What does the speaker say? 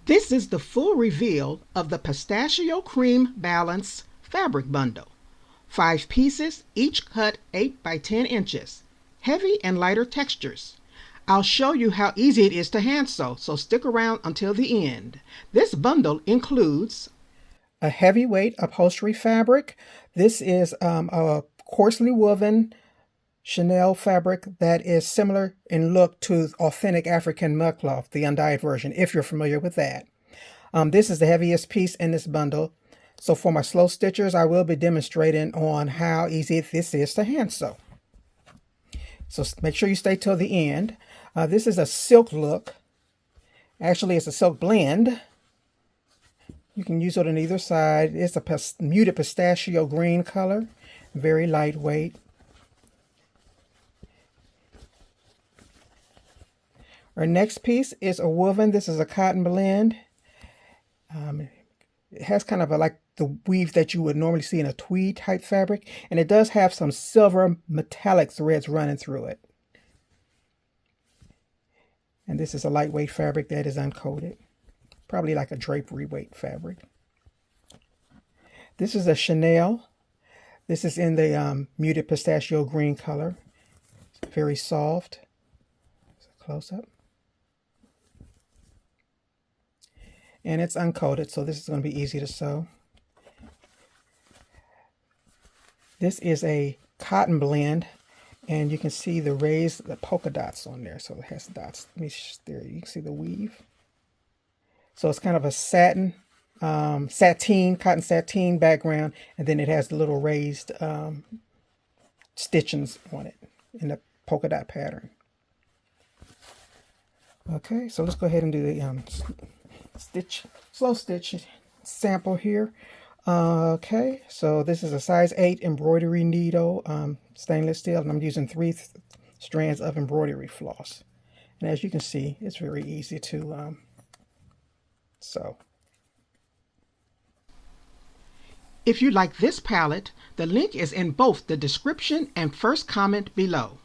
This is the full reveal of the Pistachio Cream Balance fabric bundle. 5 pieces, each cut 8 by 10 inches. Heavy and lighter textures. I'll show you how easy it is to hand sew, so stick around until the end. This bundle includes a heavyweight upholstery fabric. This is a coarsely woven Chanel fabric that is similar in look to authentic African mudcloth, the undyed version, if you're familiar with that. This is the heaviest piece in this bundle. So for my slow stitchers, I will be demonstrating on how easy this is to hand sew. So make sure you stay till the end. This is a silk look. Actually, it's a silk blend. You can use it on either side. It's a muted pistachio green color, very lightweight. Our next piece is a woven. This is a cotton blend. It has kind of like the weave that you would normally see in a tweed type fabric, and it does have some silver metallic threads running through it. And this is a lightweight fabric that is uncoated, probably like a drapery weight fabric. This is a Chanel. This is in the muted pistachio green color. It's very soft. Close up. And it's uncoated, so this is going to be easy to sew. This is a cotton blend, and you can see the polka dots on there. So it has dots. There you can see the weave. So it's kind of a cotton sateen background, and then it has the little raised stitchings on it in the polka dot pattern. Okay, so let's go ahead and do the slow stitch sample here. Okay, so this is a size 8 embroidery needle, stainless steel, and I'm using 3 strands of embroidery floss. And as you can see, it's very easy to sew. If you like this palette, the link is in both the description and first comment below.